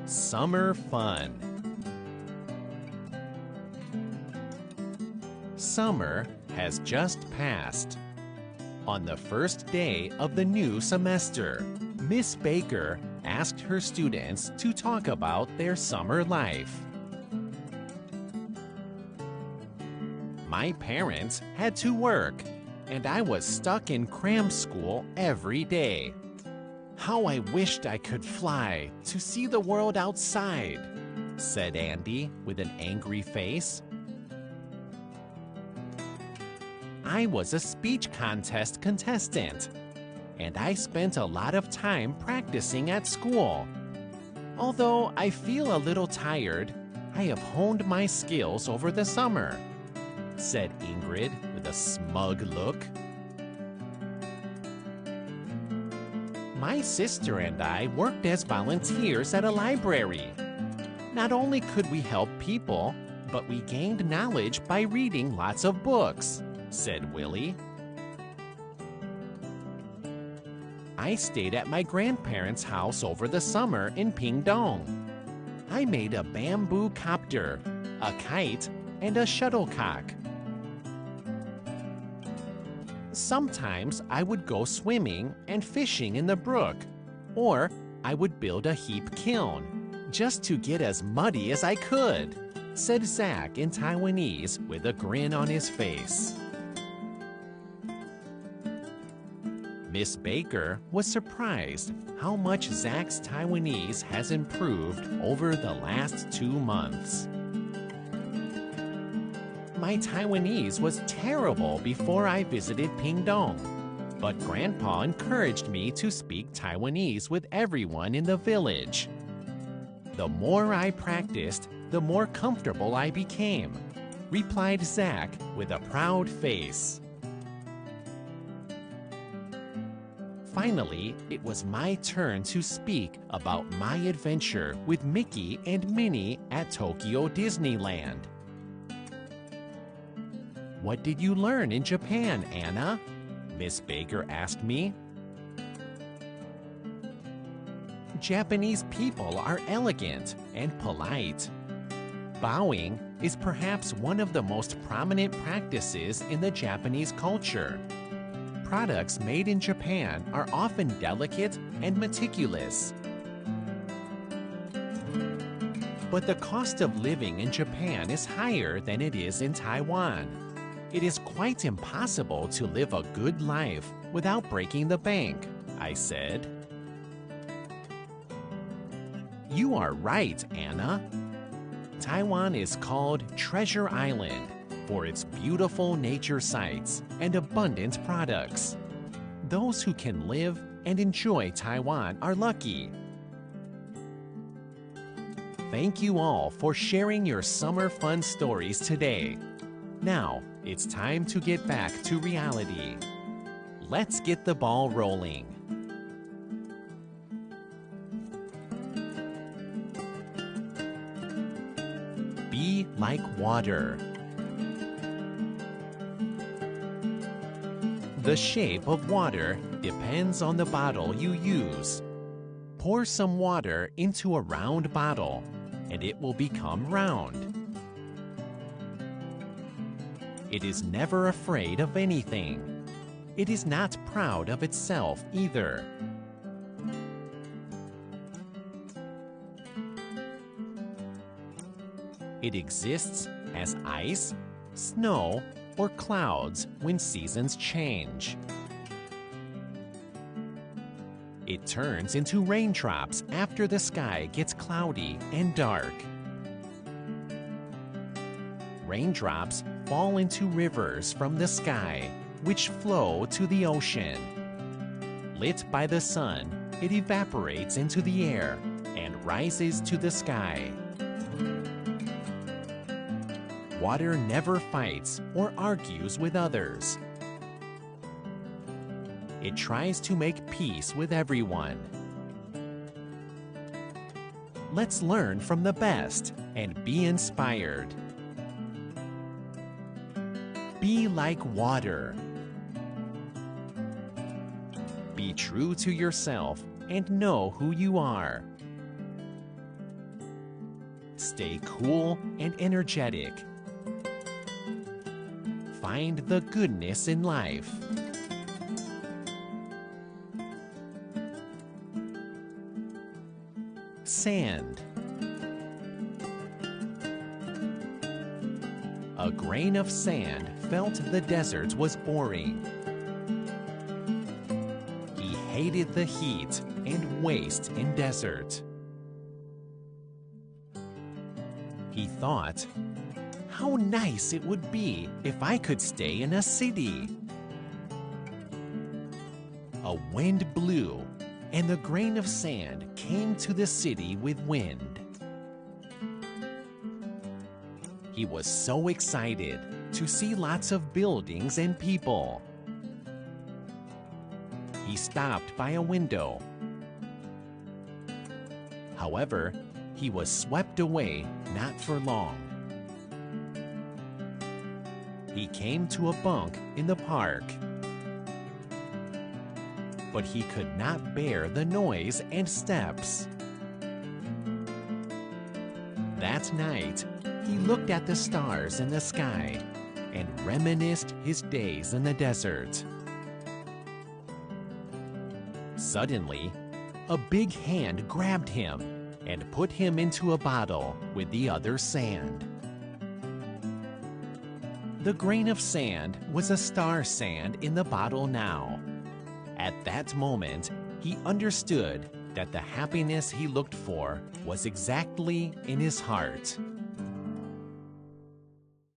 Summer fun. Summer has just passed. On the first day of the new semester, Miss Baker asked her students to talk about their summer life. My parents had to work, and I was stuck in cram school every day. How I wished I could fly to see the world outside, said Andy with an angry face. I was a speech contest contestant, and I spent a lot of time practicing at school. Although I feel a little tired, I have honed my skills over the summer, said Ingrid with a smug look. My sister and I worked as volunteers at a library. Not only could we help people, but we gained knowledge by reading lots of books, said Willie. I stayed at my grandparents' house over the summer in Pingdong. I made a bamboo copter, a kite, and a shuttlecock. Sometimes I would go swimming and fishing in the brook, or I would build a heap kiln, just to get as muddy as I could, said Zach in Taiwanese with a grin on his face. Miss Baker was surprised how much Zach's Taiwanese has improved over the last 2 months. My Taiwanese was terrible before I visited Pingdong, but Grandpa encouraged me to speak Taiwanese with everyone in the village. The more I practiced, the more comfortable I became, replied Zach with a proud face. Finally, it was my turn to speak about my adventure with Mickey and Minnie at Tokyo Disneyland. What did you learn in Japan, Anna? Miss Baker asked me. Japanese people are elegant and polite. Bowing is perhaps one of the most prominent practices in the Japanese culture. Products made in Japan are often delicate and meticulous. But the cost of living in Japan is higher than it is in Taiwan. It is quite impossible to live a good life without breaking the bank, I said. You are right, Anna. Taiwan is called Treasure Island for its beautiful nature sites and abundant products. Those who can live and enjoy Taiwan are lucky. Thank you all for sharing your summer fun stories today. Now, it's time to get back to reality. Let's get the ball rolling. Be like water. The shape of water depends on the bottle you use. Pour some water into a round bottle, and it will become round. It is never afraid of anything. It is not proud of itself either. It exists as ice, snow, or clouds when seasons change. It turns into raindrops after the sky gets cloudy and dark. Raindrops fall into rivers from the sky, which flow to the ocean. Lit by the sun, it evaporates into the air and rises to the sky. Water never fights or argues with others. It tries to make peace with everyone. Let's learn from the best and be inspired. Be like water. Be true to yourself and know who you are. Stay cool and energetic. Find the goodness in life. Sand. A grain of sand felt the desert was boring. He hated the heat and waste in desert. He thought, how nice it would be if I could stay in a city. A wind blew, and the grain of sand came to the city with wind. He was so excited to see lots of buildings and people. He stopped by a window. However, he was swept away not for long. He came to a bunk in the park. But he could not bear the noise and steps. That night, he looked at the stars in the sky and reminisced his days in the desert. Suddenly, a big hand grabbed him and put him into a bottle with the other sand. The grain of sand was a star sand in the bottle now. At that moment, he understood that the happiness he looked for was exactly in his heart.